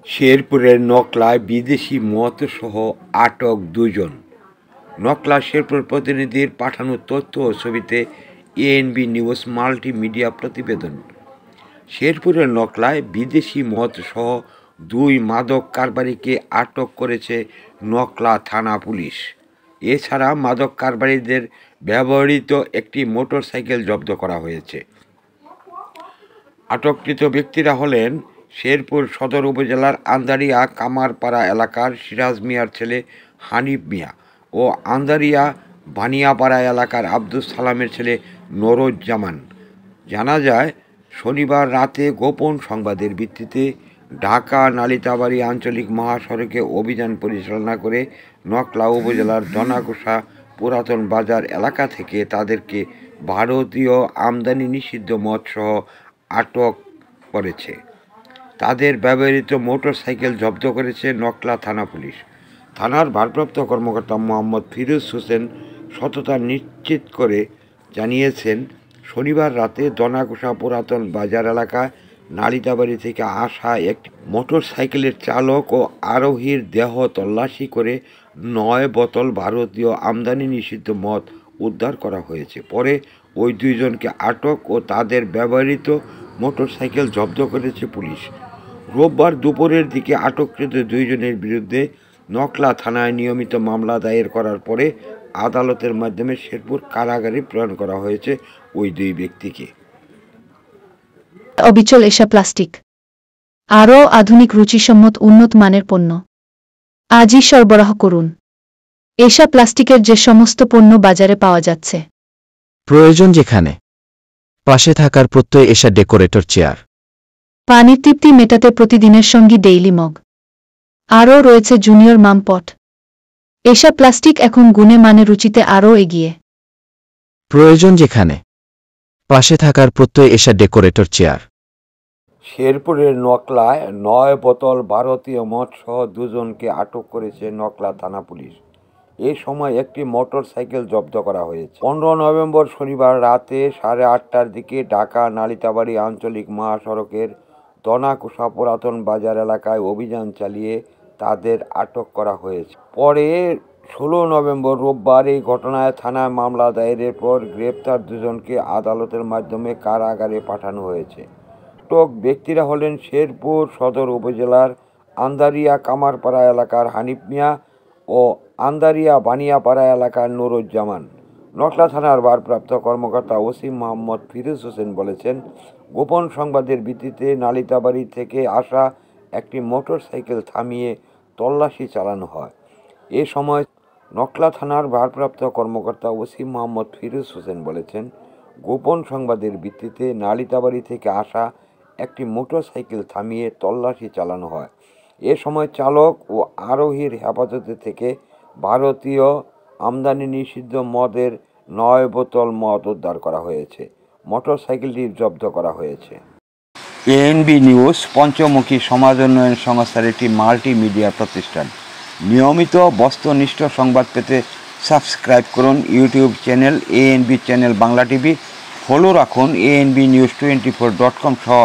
শেরপুরের নকলায় বিদেশি মদসহ আটক দুজন। নকলা শেরপুর প্রতিনিধির পাঠানো তথ্য ও ছবিতে এএনবি নিউজ মাল্টিমিডিয়া প্রতিবেদন। শেরপুরের নকলায় বিদেশি মদসহ দুই মাদক কারবারিকে আটক করেছে নকলা থানা পুলিশ। এছাড়া মাদক কারবারিদের ব্যবহৃত একটি মোটরসাইকেল জব্দ করা হয়েছে। আটককৃত ব্যক্তিরা হলেন শেরপুর সদর উপজেলার আন্দারিয়া কামারপাড়া এলাকার সিরাজ মিয়ার ছেলে হানিফ মিয়া ও আন্দারিয়া বানিয়াপাড়া এলাকার আব্দুস সালামের ছেলে নুরুজ্জামান। জানা যায়, শনিবার রাতে গোপন সংবাদের ভিত্তিতে ঢাকা নালিতাবাড়ী আঞ্চলিক মহাসড়কে অভিযান পরিচালনা করে নকলা উপজেলার দনাকুষা পুরাতন বাজার এলাকা থেকে তাদেরকে ভারতীয় আমদানি নিষিদ্ধ মদসহ আটক করেছে। তাদের ব্যবহৃত মোটরসাইকেল জব্দ করেছে নকলা থানা পুলিশ। থানার ভারপ্রাপ্ত কর্মকর্তা মোহাম্মদ ফিরোজ হোসেন সততা নিশ্চিত করে জানিয়েছেন, শনিবার রাতে দনাকুষা পুরাতন বাজার এলাকায় নালিতাবাড়ি থেকে আসা একটি মোটরসাইকেলের চালক ও আরোহীর দেহ তল্লাশি করে 9 বোতল ভারতীয় আমদানি নিষিদ্ধ মদ উদ্ধার করা হয়েছে। পরে ওই দুইজনকে আটক ও তাদের ব্যবহৃত মোটরসাইকেল জব্দ করেছে পুলিশ। রোববার দুপুরের দিকে আটককৃত দুইজনের বিরুদ্ধে নকলা থানায় নিয়মিত মামলা দায়ের করার পরে আদালতের মাধ্যমে শেরপুর কারাগারে প্রেরণ করা হয়েছে ওই দুই ব্যক্তিকে। অবিচল এশা প্লাস্টিক, আরও আধুনিক রুচিসম্মত উন্নত মানের পণ্য আজই সরবরাহ করুন। এশা প্লাস্টিকের যে সমস্ত পণ্য বাজারে পাওয়া যাচ্ছে, প্রয়োজন যেখানে, পাশে থাকার প্রত্যয় এশা ডেকোরেটর চেয়ার, পানির তৃপ্তি মেটাতে প্রতিদিনের সঙ্গী ডেইলি মগ, আরও রয়েছে জুনিয়র মাম পট। এশা প্লাস্টিক এখন গুণে মানে রুচিতে আরও এগিয়ে। প্রয়োজন যেখানে, পাশে থাকার প্রত্যয় এশা ডেকোরেটর চেয়ার। শেরপুরের নকলায় 9 বোতল ভারতীয় মদসহ দুজনকে আটক করেছে নকলা থানা পুলিশ। এ সময় একটি মোটরসাইকেল জব্দ করা হয়েছে। 15 নভেম্বর শনিবার রাতে 8:30টার দিকে ঢাকা নালিতাবাড়ী আঞ্চলিক মহাসড়কের দনাকুষা পুরাতন বাজার এলাকায় অভিযান চালিয়ে তাদের আটক করা হয়েছে। পরে 16 নভেম্বর রোববার এই ঘটনায় থানায় মামলা দায়েরের পর গ্রেপ্তার দুজনকে আদালতের মাধ্যমে কারাগারে পাঠানো হয়েছে। আটক ব্যক্তিরা হলেন শেরপুর সদর উপজেলার আন্দারিয়া কামারপাড়া এলাকার হানিফ মিয়া ও আন্দারিয়া বানিয়াপাড়া এলাকার নুরুজ্জামান। নকলা থানার ভারপ্রাপ্ত কর্মকর্তা ওসি মোহাম্মদ ফিরোজ হোসেন বলেছেন, গোপন সংবাদের ভিত্তিতে নালিতাবাড়ি থেকে আসা একটি মোটরসাইকেল থামিয়ে তল্লাশি চালানো হয়। এ সময় নকলা থানার ভারপ্রাপ্ত কর্মকর্তা ওসি মোহাম্মদ ফিরোজ হোসেন বলেছেন, গোপন সংবাদের ভিত্তিতে নালিতাবাড়ি থেকে আসা একটি মোটরসাইকেল থামিয়ে তল্লাশি চালানো হয়। এ সময় চালক ও আরোহীর হেফাজতে থেকে ভারতীয় আমদানি নিষিদ্ধ মদের 9 বোতল মদ উদ্ধার করা হয়েছে। মোটরসাইকেলটি জব্দ করা হয়েছে। এএনবি নিউজ পঞ্চমুখী সমাজ উন্নয়ন সংস্থার একটি মাল্টিমিডিয়া প্রতিষ্ঠান। নিয়মিত বস্তুনিষ্ঠ সংবাদ পেতে সাবস্ক্রাইব করুন YouTube channel ANB channel Bangla TV. Follow রাখুন ANBnews24.com সহ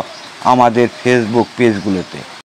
আমাদের ফেসবুক পেজগুলোতে।